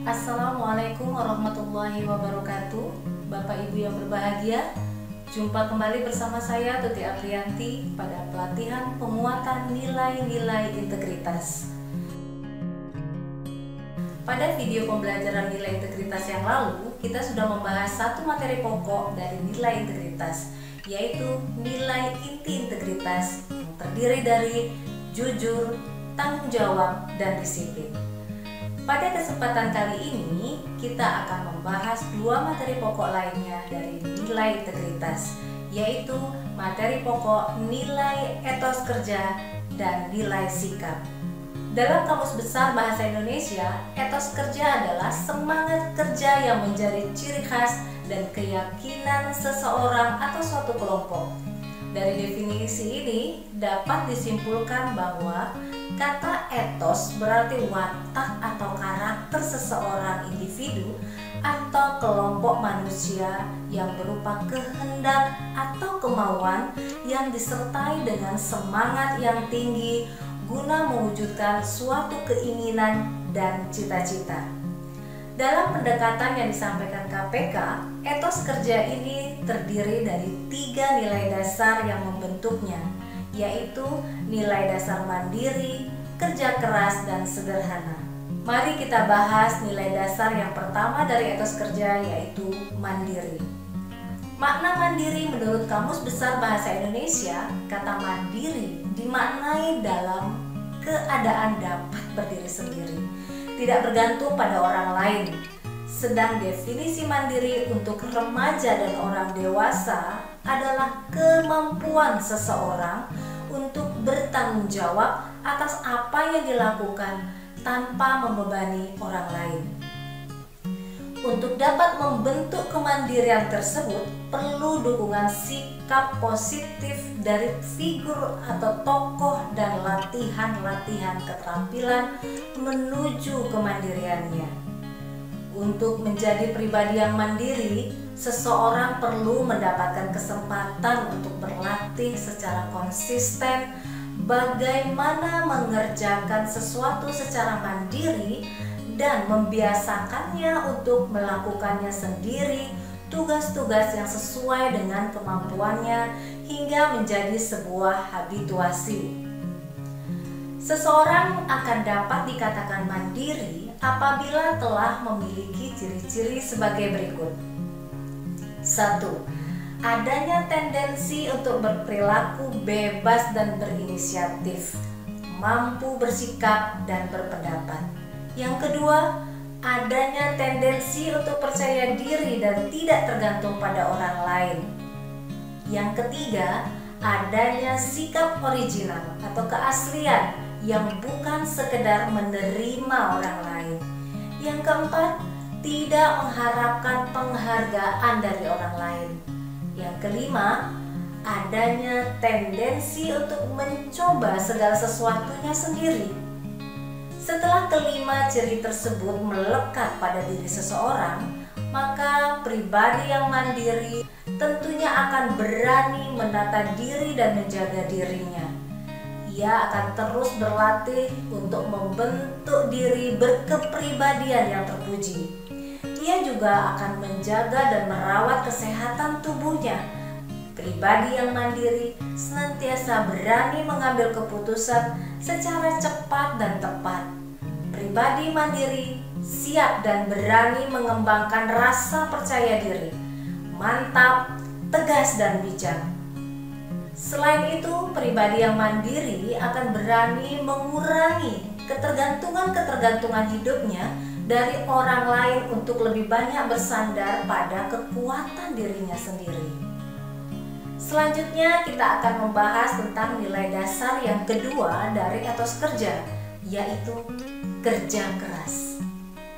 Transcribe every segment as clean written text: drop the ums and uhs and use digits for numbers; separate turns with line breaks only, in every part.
Assalamualaikum warahmatullahi wabarakatuh. Bapak Ibu yang berbahagia, jumpa kembali bersama saya Tuti Aprianti pada pelatihan penguatan nilai-nilai integritas. Pada video pembelajaran nilai integritas yang lalu, kita sudah membahas satu materi pokok dari nilai integritas, yaitu nilai inti integritas yang terdiri dari jujur, tanggung jawab, dan disiplin. Pada kesempatan kali ini, kita akan membahas dua materi pokok lainnya dari nilai integritas, yaitu materi pokok nilai etos kerja dan nilai sikap. Dalam Kamus Besar Bahasa Indonesia, etos kerja adalah semangat kerja yang menjadi ciri khas dan keyakinan seseorang atau suatu kelompok. Dari definisi ini dapat disimpulkan bahwa kata etos berarti watak atau karakter seseorang individu atau kelompok manusia yang berupa kehendak atau kemauan yang disertai dengan semangat yang tinggi guna mewujudkan suatu keinginan dan cita-cita. Dalam pendekatan yang disampaikan KPK, etos kerja ini terdiri dari 3 nilai dasar yang membentuknya, yaitu nilai dasar mandiri, kerja keras, dan sederhana. Mari kita bahas nilai dasar yang pertama dari etos kerja, yaitu mandiri. Makna mandiri menurut Kamus Besar Bahasa Indonesia, kata mandiri dimaknai dalam keadaan dapat berdiri sendiri, tidak bergantung pada orang lain. Sedang definisi mandiri untuk remaja dan orang dewasa adalah kemampuan seseorang untuk bertanggung jawab atas apa yang dilakukan tanpa membebani orang lain. Untuk dapat membentuk kemandirian tersebut, perlu dukungan sikap positif dari figur atau tokoh dan latihan-latihan keterampilan menuju kemandiriannya. Untuk menjadi pribadi yang mandiri, seseorang perlu mendapatkan kesempatan untuk berlatih secara konsisten bagaimana mengerjakan sesuatu secara mandiri dan membiasakannya untuk melakukannya sendiri, tugas-tugas yang sesuai dengan kemampuannya hingga menjadi sebuah habituasi. Seseorang akan dapat dikatakan mandiri apabila telah memiliki ciri-ciri sebagai berikut. 1. Adanya tendensi untuk berperilaku bebas dan berinisiatif, mampu bersikap dan berpendapat. Yang kedua, adanya tendensi untuk percaya diri dan tidak tergantung pada orang lain. Yang ketiga, adanya sikap original atau keaslian yang bukan sekedar menerima orang lain. Yang keempat, tidak mengharapkan penghargaan dari orang lain. Yang kelima, adanya tendensi untuk mencoba segala sesuatunya sendiri. Setelah kelima ciri tersebut melekat pada diri seseorang, maka pribadi yang mandiri tentunya akan berani menata diri dan menjaga dirinya. Ia akan terus berlatih untuk membentuk diri berkepribadian yang terpuji. Ia juga akan menjaga dan merawat kesehatan tubuhnya. Pribadi yang mandiri senantiasa berani mengambil keputusan secara cepat dan tepat. Pribadi mandiri siap dan berani mengembangkan rasa percaya diri, mantap, tegas, dan bijak. Selain itu, pribadi yang mandiri akan berani mengurangi ketergantungan hidupnya dari orang lain untuk lebih banyak bersandar pada kekuatan dirinya sendiri. Selanjutnya kita akan membahas tentang nilai dasar yang kedua dari etos kerja, yaitu kerja keras.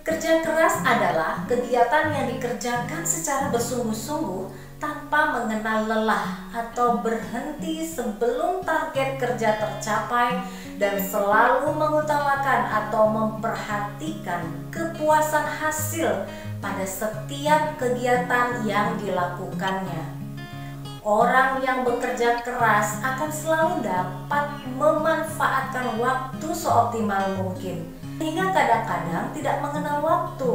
Kerja keras adalah kegiatan yang dikerjakan secara bersungguh-sungguh tanpa mengenal lelah atau berhenti sebelum target kerja tercapai dan selalu mengutamakan atau memperhatikan kepuasan hasil pada setiap kegiatan yang dilakukannya. Orang yang bekerja keras akan selalu dapat memanfaatkan waktu seoptimal mungkin Hingga kadang-kadang tidak mengenal waktu,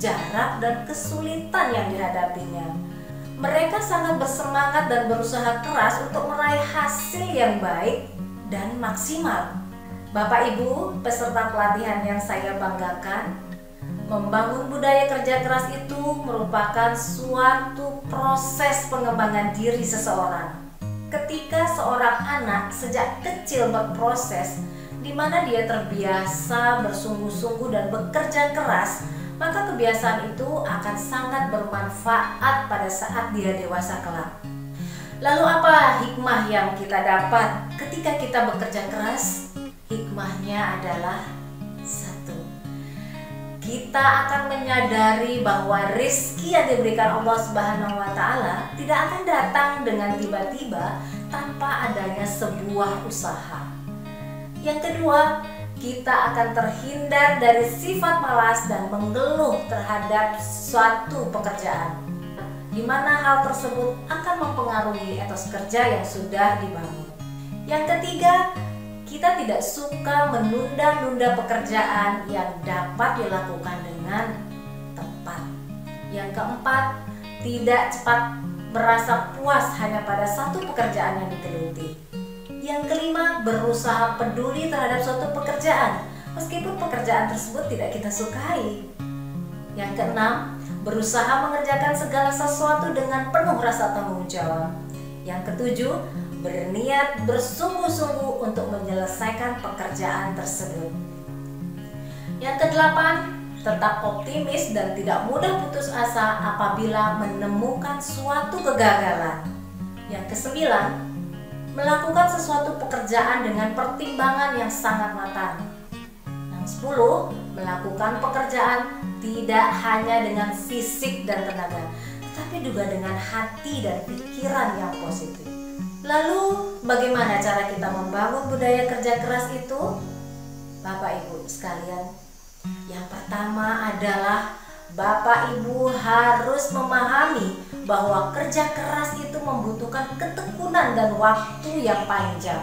jarak, dan kesulitan yang dihadapinya. Mereka sangat bersemangat dan berusaha keras untuk meraih hasil yang baik dan maksimal. Bapak Ibu, peserta pelatihan yang saya banggakan, membangun budaya kerja keras itu merupakan suatu proses pengembangan diri seseorang. Ketika seorang anak sejak kecil berproses, di mana dia terbiasa bersungguh-sungguh dan bekerja keras, maka kebiasaan itu akan sangat bermanfaat pada saat dia dewasa kelak. Lalu apa hikmah yang kita dapat ketika kita bekerja keras? Hikmahnya adalah satu, kita akan menyadari bahwa rezeki yang diberikan Allah Subhanahu wa Ta'ala tidak akan datang dengan tiba-tiba tanpa adanya sebuah usaha. Yang kedua, kita akan terhindar dari sifat malas dan mengeluh terhadap suatu pekerjaan, di mana hal tersebut akan mempengaruhi etos kerja yang sudah dibangun. Yang ketiga, kita tidak suka menunda-nunda pekerjaan yang dapat dilakukan dengan tepat. Yang keempat, tidak cepat merasa puas hanya pada satu pekerjaan yang digeluti. Yang kelima, berusaha peduli terhadap suatu pekerjaan meskipun pekerjaan tersebut tidak kita sukai. Yang keenam, berusaha mengerjakan segala sesuatu dengan penuh rasa tanggung jawab. Yang ketujuh, berniat bersungguh-sungguh untuk menyelesaikan pekerjaan tersebut. Yang kedelapan, tetap optimis dan tidak mudah putus asa apabila menemukan suatu kegagalan. Yang kesembilan, melakukan sesuatu pekerjaan dengan pertimbangan yang sangat matang. Yang 10, melakukan pekerjaan tidak hanya dengan fisik dan tenaga, tetapi juga dengan hati dan pikiran yang positif. Lalu bagaimana cara kita membangun budaya kerja keras itu? Bapak Ibu sekalian, yang pertama adalah Bapak Ibu harus memahami bahwa kerja keras itu membutuhkan ketekunan dan waktu yang panjang.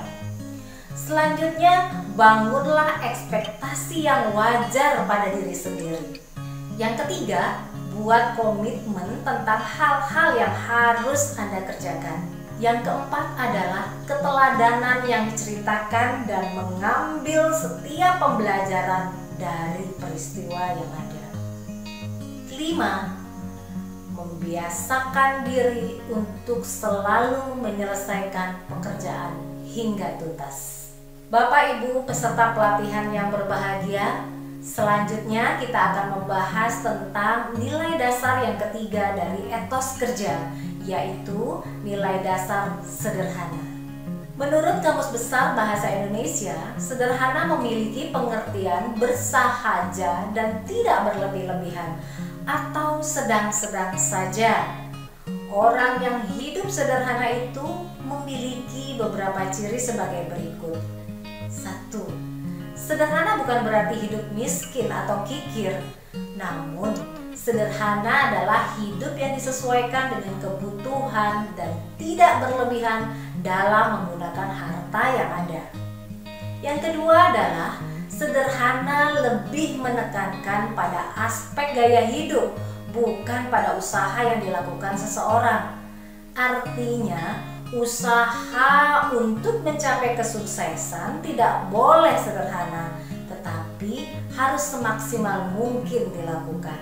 Selanjutnya, bangunlah ekspektasi yang wajar pada diri sendiri. Yang ketiga, buat komitmen tentang hal-hal yang harus Anda kerjakan. Yang keempat adalah keteladanan yang diceritakan dan mengambil setiap pembelajaran dari peristiwa yang ada. Kelima, membiasakan diri untuk selalu menyelesaikan pekerjaan hingga tuntas. Bapak Ibu peserta pelatihan yang berbahagia, selanjutnya kita akan membahas tentang nilai dasar yang ketiga dari etos kerja, yaitu nilai dasar sederhana. Menurut Kamus Besar Bahasa Indonesia, sederhana memiliki pengertian bersahaja dan tidak berlebih-lebihan atau sedang-sedang saja. Orang yang hidup sederhana itu memiliki beberapa ciri sebagai berikut. 1. Sederhana bukan berarti hidup miskin atau kikir, namun sederhana adalah hidup yang disesuaikan dengan kebutuhan dan tidak berlebihan dalam menggunakan harta yang ada. Yang kedua adalah sederhana lebih menekankan pada aspek gaya hidup, bukan pada usaha yang dilakukan seseorang. Artinya, usaha untuk mencapai kesuksesan tidak boleh sederhana, tetapi harus semaksimal mungkin dilakukan.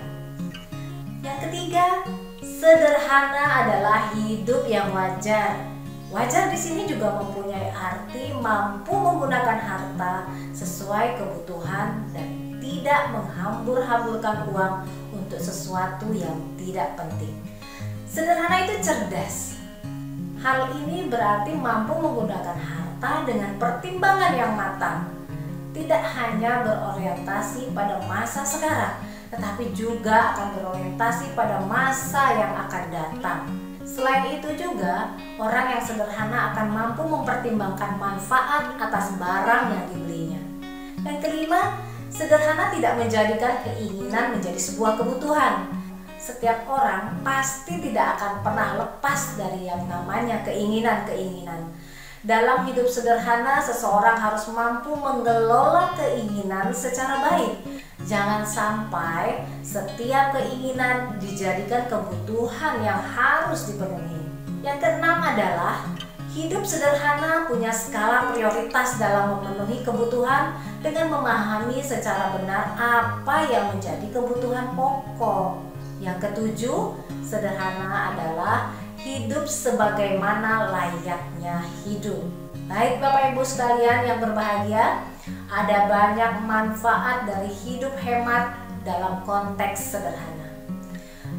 Yang ketiga, sederhana adalah hidup yang wajar. Wajar di sini juga mempunyai arti mampu menggunakan harta sesuai kebutuhan dan tidak menghambur-hamburkan uang untuk sesuatu yang tidak penting. Sederhana itu cerdas. Hal ini berarti mampu menggunakan harta dengan pertimbangan yang matang. Tidak hanya berorientasi pada masa sekarang, tetapi juga akan berorientasi pada masa yang akan datang. Selain itu juga, orang yang sederhana akan mampu mempertimbangkan manfaat atas barang yang dibelinya. Dan kelima, sederhana tidak menjadikan keinginan menjadi sebuah kebutuhan. Setiap orang pasti tidak akan pernah lepas dari yang namanya keinginan-keinginan. Dalam hidup sederhana, seseorang harus mampu mengelola keinginan secara baik. Jangan sampai setiap keinginan dijadikan kebutuhan yang harus dipenuhi. Yang keenam adalah hidup sederhana punya skala prioritas dalam memenuhi kebutuhan dengan memahami secara benar apa yang menjadi kebutuhan pokok. Yang ketujuh, sederhana adalah hidup sebagaimana layaknya hidup. Baik Bapak Ibu sekalian yang berbahagia, ada banyak manfaat dari hidup hemat dalam konteks sederhana.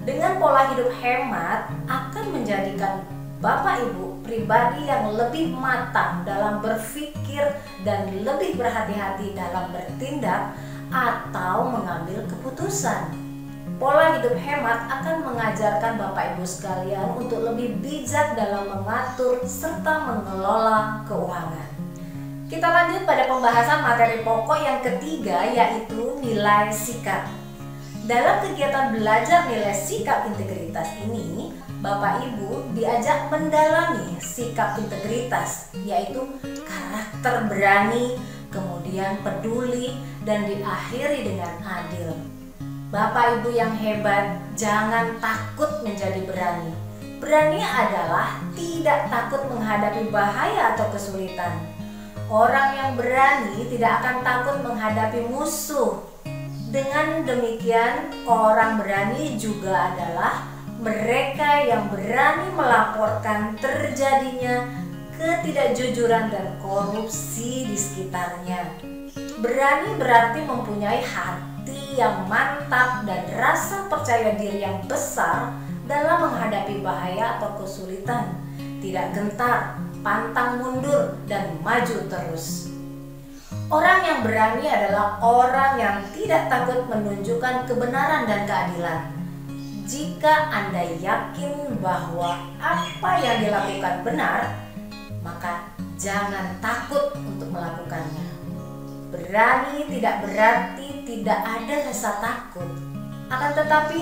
Dengan pola hidup hemat akan menjadikan Bapak Ibu pribadi yang lebih matang dalam berpikir dan lebih berhati-hati dalam bertindak atau mengambil keputusan. Pola hidup hemat akan mengajarkan Bapak Ibu sekalian untuk lebih bijak dalam mengatur serta mengelola keuangan. Kita lanjut pada pembahasan materi pokok yang ketiga, yaitu nilai sikap. Dalam kegiatan belajar nilai sikap integritas ini, Bapak Ibu diajak mendalami sikap integritas, yaitu karakter berani, kemudian peduli, dan diakhiri dengan adil. Bapak Ibu yang hebat, jangan takut menjadi berani. Berani adalah tidak takut menghadapi bahaya atau kesulitan. Orang yang berani tidak akan takut menghadapi musuh. Dengan demikian, orang berani juga adalah mereka yang berani melaporkan terjadinya ketidakjujuran dan korupsi di sekitarnya. Berani berarti mempunyai hati yang mantap dan rasa percaya diri yang besar dalam menghadapi bahaya atau kesulitan. Tidak gentar, pantang mundur, dan maju terus. Orang yang berani adalah orang yang tidak takut menunjukkan kebenaran dan keadilan. Jika Anda yakin bahwa apa yang dilakukan benar, maka jangan takut untuk melakukannya. Berani tidak berarti tidak ada rasa takut. Akan tetapi,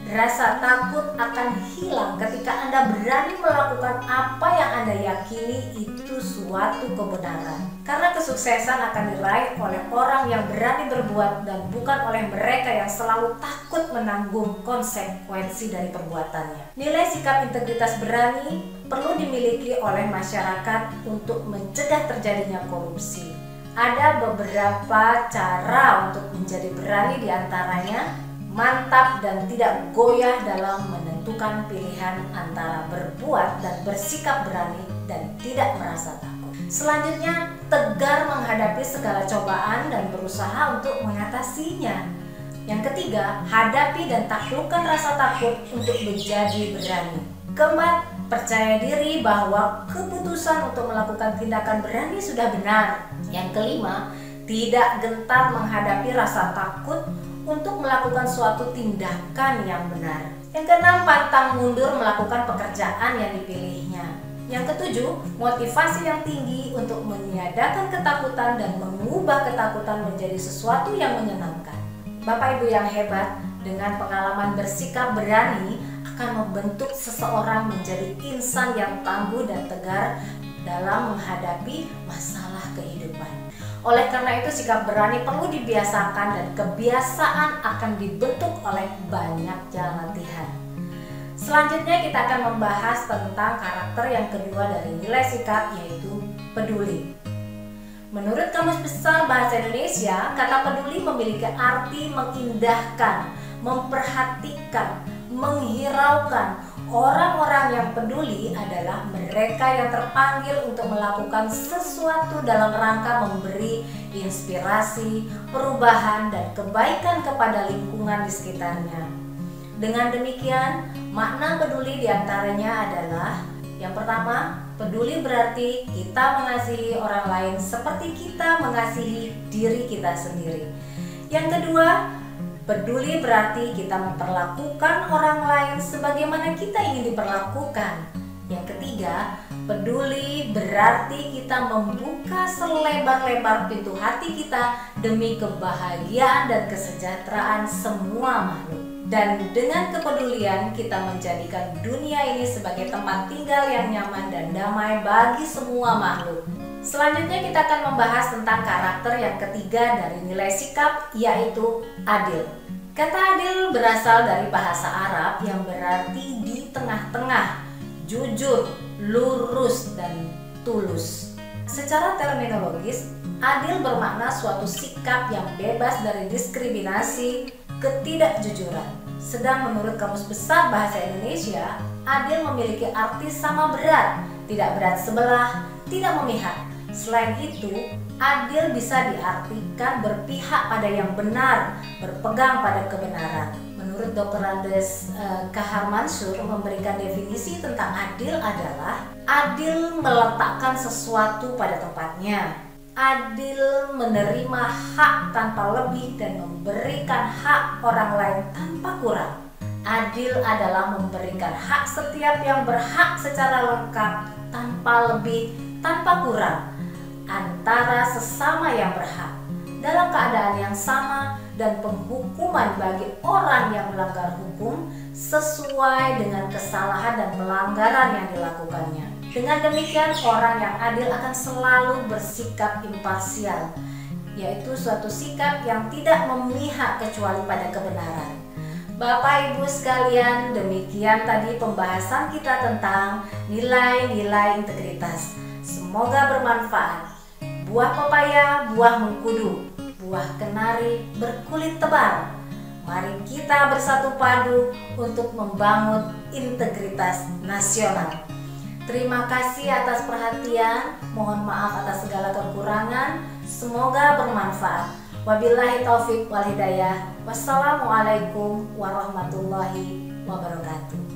rasa takut akan hilang ketika Anda berani melakukan apa yang Anda yakini itu suatu kebenaran. Karena kesuksesan akan diraih oleh orang yang berani berbuat dan bukan oleh mereka yang selalu takut menanggung konsekuensi dari perbuatannya. Nilai sikap integritas berani perlu dimiliki oleh masyarakat untuk mencegah terjadinya korupsi. Ada beberapa cara untuk menjadi berani, diantaranya mantap dan tidak goyah dalam menentukan pilihan antara berbuat dan bersikap berani dan tidak merasa takut. Selanjutnya, tegar menghadapi segala cobaan dan berusaha untuk mengatasinya. Yang ketiga, hadapi dan taklukkan rasa takut untuk menjadi berani. Keempat, percaya diri bahwa keputusan untuk melakukan tindakan berani sudah benar. Yang kelima, tidak gentar menghadapi rasa takut untuk melakukan suatu tindakan yang benar. Yang keenam, pantang mundur melakukan pekerjaan yang dipilihnya. Yang ketujuh, motivasi yang tinggi untuk meniadakan ketakutan dan mengubah ketakutan menjadi sesuatu yang menyenangkan. Bapak Ibu yang hebat, dengan pengalaman bersikap berani akan membentuk seseorang menjadi insan yang tangguh dan tegar dalam menghadapi masalah kehidupan. Oleh karena itu, sikap berani perlu dibiasakan dan kebiasaan akan dibentuk oleh banyak jalan latihan. Selanjutnya kita akan membahas tentang karakter yang kedua dari nilai sikap, yaitu peduli. Menurut Kamus Besar Bahasa Indonesia, kata peduli memiliki arti mengindahkan, memperhatikan, menghiraukan. Orang-orang yang peduli adalah mereka yang terpanggil untuk melakukan sesuatu dalam rangka memberi inspirasi, perubahan, dan kebaikan kepada lingkungan di sekitarnya. Dengan demikian, makna peduli diantaranya adalah: yang pertama, peduli berarti kita mengasihi orang lain seperti kita mengasihi diri kita sendiri. Yang kedua, peduli berarti kita memperlakukan orang lain sebagaimana kita ingin diperlakukan. Yang ketiga, peduli berarti kita membuka selebar-lebar pintu hati kita demi kebahagiaan dan kesejahteraan semua makhluk. Dan dengan kepedulian kita menjadikan dunia ini sebagai tempat tinggal yang nyaman dan damai bagi semua makhluk. Selanjutnya kita akan membahas tentang karakter yang ketiga dari nilai sikap, yaitu adil. Kata adil berasal dari bahasa Arab yang berarti di tengah-tengah, jujur, lurus, dan tulus. Secara terminologis, adil bermakna suatu sikap yang bebas dari diskriminasi, ketidakjujuran. Sedang menurut Kamus Besar Bahasa Indonesia, adil memiliki arti sama berat, tidak berat sebelah, tidak memihak. Selain itu, adil bisa diartikan berpihak pada yang benar, berpegang pada kebenaran. Menurut Dr. Andes Kahar Mansur memberikan definisi tentang adil adalah adil meletakkan sesuatu pada tempatnya, adil menerima hak tanpa lebih dan memberikan hak orang lain tanpa kurang. Adil adalah memberikan hak setiap yang berhak secara lengkap tanpa lebih, tanpa kurang, antara sesama yang berhak, dalam keadaan yang sama, dan penghukuman bagi orang yang melanggar hukum sesuai dengan kesalahan dan pelanggaran yang dilakukannya. Dengan demikian, orang yang adil akan selalu bersikap imparsial, yaitu suatu sikap yang tidak memihak kecuali pada kebenaran. Bapak Ibu sekalian, demikian tadi pembahasan kita tentang nilai-nilai integritas. Semoga bermanfaat. Buah pepaya, buah mengkudu, buah kenari berkulit tebal. Mari kita bersatu padu untuk membangun integritas nasional. Terima kasih atas perhatian, mohon maaf atas segala kekurangan, semoga bermanfaat. Wabillahi taufik wal hidayah. Wassalamualaikum warahmatullahi wabarakatuh.